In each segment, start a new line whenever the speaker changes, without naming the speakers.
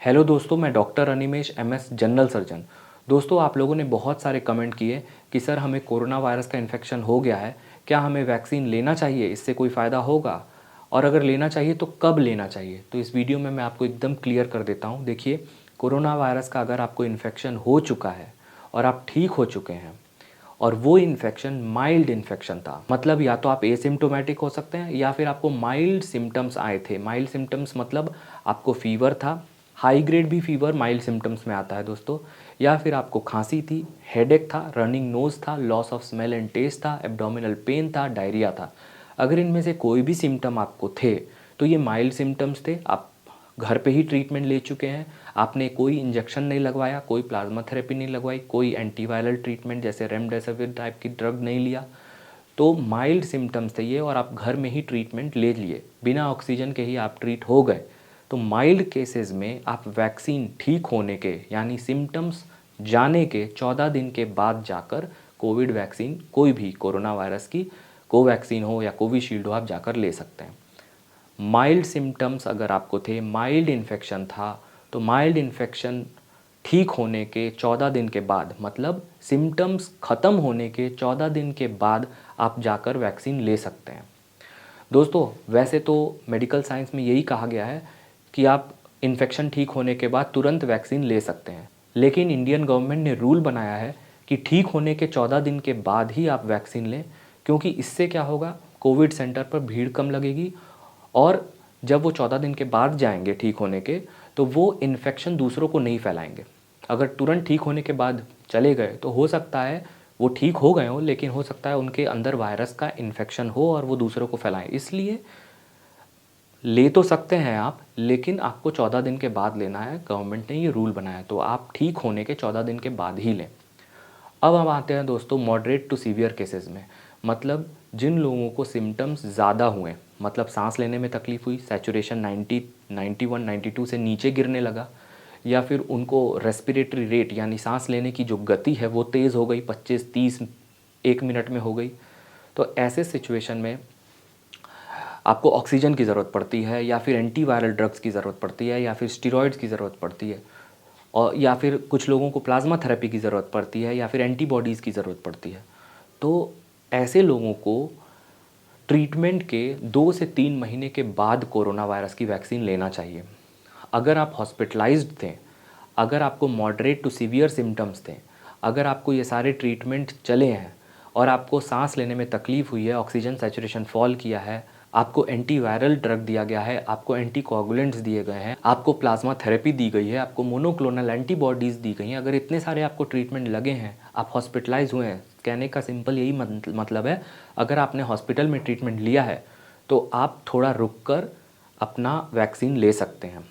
Hello दोस्तों, मैं doctor Animesh MS general surgeon. दोस्तों, आप लोगों ने बहुत सारे कमेंट किए कि सर हमें कोरोना वायरस का इन्फेक्शन हो गया है, क्या हमें वैक्सीन लेना चाहिए, इससे कोई फ़ायदा होगा और अगर लेना चाहिए तो कब लेना चाहिए। तो इस वीडियो में मैं आपको एकदम क्लियर कर देता हूँ। देखिए, कोरोना वायरस का अगर आपको इन्फेक्शन हो चुका है और आप ठीक हो चुके हैं और वो इन्फेक्शन माइल्ड इन्फेक्शन था, मतलब या तो आप एसिम्टोमेटिक हो सकते हैं या फिर आपको माइल्ड सिम्टम्स आए थे। माइल्ड सिम्टम्स मतलब आपको फीवर था, हाई ग्रेड भी फीवर माइल्ड सिम्टम्स में आता है दोस्तों, या फिर आपको खांसी थी, हेडेक था, रनिंग नोज़ था, loss of smell and taste था, एब्डोमिनल पेन था, डायरिया था। अगर इनमें से कोई भी सिम्टम आपको थे तो ये माइल्ड सिम्टम्स थे। आप घर पे ही ट्रीटमेंट ले चुके हैं, आपने कोई इंजेक्शन नहीं लगवाया, कोई प्लाज्मा थेरेपी नहीं लगवाई, कोई एंटीवायरल ट्रीटमेंट जैसे रेमडेसिविर टाइप की ड्रग नहीं लिया, तो माइल्ड सिम्टम्स थे ये और आप घर में ही ट्रीटमेंट ले लिए, बिना ऑक्सीजन के ही आप ट्रीट हो गए। तो माइल्ड केसेस में आप वैक्सीन ठीक होने के यानी सिम्टम्स जाने के 14 दिन के बाद जाकर कोविड वैक्सीन, कोई भी कोरोना वायरस की कोवैक्सीन हो या कोविशील्ड हो, आप जाकर ले सकते हैं। माइल्ड सिम्टम्स अगर आपको थे, माइल्ड इन्फेक्शन था, तो माइल्ड इन्फेक्शन ठीक होने के 14 दिन के बाद, मतलब सिम्टम्स ख़त्म होने के 14 दिन के बाद आप जाकर वैक्सीन ले सकते हैं। दोस्तों, वैसे तो मेडिकल साइंस में यही कहा गया है कि आप इन्फेक्शन ठीक होने के बाद तुरंत वैक्सीन ले सकते हैं, लेकिन इंडियन गवर्नमेंट ने रूल बनाया है कि ठीक होने के 14 दिन के बाद ही आप वैक्सीन लें, क्योंकि इससे क्या होगा, कोविड सेंटर पर भीड़ कम लगेगी और जब वो 14 दिन के बाद जाएंगे ठीक होने के, तो वो इन्फेक्शन दूसरों को नहीं फैलाएंगे। अगर तुरंत ठीक होने के बाद चले गए तो हो सकता है वो ठीक हो गए हों, लेकिन हो सकता है उनके अंदर वायरस का इन्फेक्शन हो और वो दूसरों को फैलाएं। इसलिए ले तो सकते हैं आप, लेकिन आपको 14 दिन के बाद लेना है। गवर्नमेंट ने ये रूल बनाया है, तो आप ठीक होने के 14 दिन के बाद ही लें। अब हम आते हैं दोस्तों मॉडरेट टू सीवियर केसेस में, मतलब जिन लोगों को सिम्टम्स ज़्यादा हुए, मतलब सांस लेने में तकलीफ़ हुई, सैचुरेशन 90, 91, 92 से नीचे गिरने लगा, या फिर उनको रेस्पिरेटरी रेट यानी सांस लेने की जो गति है वो तेज़ हो गई, 25-30 एक मिनट में हो गई, तो ऐसे सिचुएशन में आपको ऑक्सीजन की ज़रूरत पड़ती है या फिर एंटीवायरल ड्रग्स की ज़रूरत पड़ती है या फिर स्टेरॉइड्स की ज़रूरत पड़ती है, और या फिर कुछ लोगों को प्लाज्मा थेरेपी की ज़रूरत पड़ती है या फिर एंटीबॉडीज़ की ज़रूरत पड़ती है। तो ऐसे लोगों को ट्रीटमेंट के 2 से 3 महीने के बाद कोरोना वायरस की वैक्सीन लेना चाहिए। अगर आप हॉस्पिटलाइज्ड थे, अगर आपको मॉडरेट टू सीवियर सिम्टम्स थे, अगर आपको ये सारे ट्रीटमेंट चले हैं और आपको सांस लेने में तकलीफ़ हुई है, ऑक्सीजन सैचुरेशन फॉल किया है, आपको एंटीवायरल ड्रग दिया गया है, आपको एंटीकोगुलेंट्स दिए गए हैं, आपको प्लाज्मा थेरेपी दी गई है, आपको मोनोक्लोनल एंटीबॉडीज़ दी गई हैं, अगर इतने सारे आपको ट्रीटमेंट लगे हैं, आप हॉस्पिटलाइज हुए हैं, कहने का सिंपल यही मतलब है, अगर आपने हॉस्पिटल में ट्रीटमेंट लिया है तो आप थोड़ा रुक कर अपना वैक्सीन ले सकते हैं।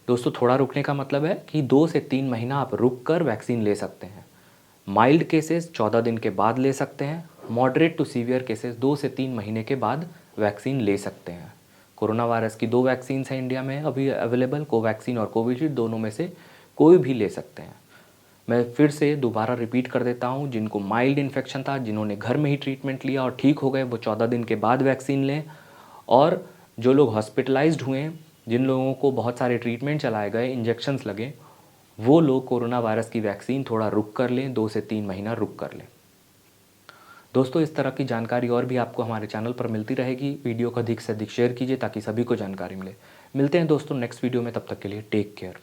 दोस्तों, थोड़ा रुकने का मतलब है कि 2 से 3 महीना आप रुक कर वैक्सीन ले सकते हैं। माइल्ड केसेस 14 दिन के बाद ले सकते हैं, मॉडरेट टू सीवियर केसेस 2 से 3 महीने के बाद वैक्सीन ले सकते हैं। कोरोना वायरस की 2 वैक्सीन्स हैं इंडिया में अभी अवेलेबल, कोवैक्सीन और कोविशील्ड, दोनों में से कोई भी ले सकते हैं। मैं फिर से दोबारा रिपीट कर देता हूँ, जिनको माइल्ड इन्फेक्शन था, जिन्होंने घर में ही ट्रीटमेंट लिया और ठीक हो गए, वो 14 दिन के बाद वैक्सीन लें, और जो लोग हॉस्पिटलाइज्ड हुए, जिन लोगों को बहुत सारे ट्रीटमेंट चलाए गए, इंजेक्शन्स लगे, वो लोग कोरोना वायरस की वैक्सीन थोड़ा रुक कर लें, 2 से 3 महीना रुक कर लें। दोस्तों, इस तरह की जानकारी और भी आपको हमारे चैनल पर मिलती रहेगी। वीडियो को अधिक से अधिक शेयर कीजिए ताकि सभी को जानकारी मिले। मिलते हैं दोस्तों नेक्स्ट वीडियो में, तब तक के लिए टेक केयर।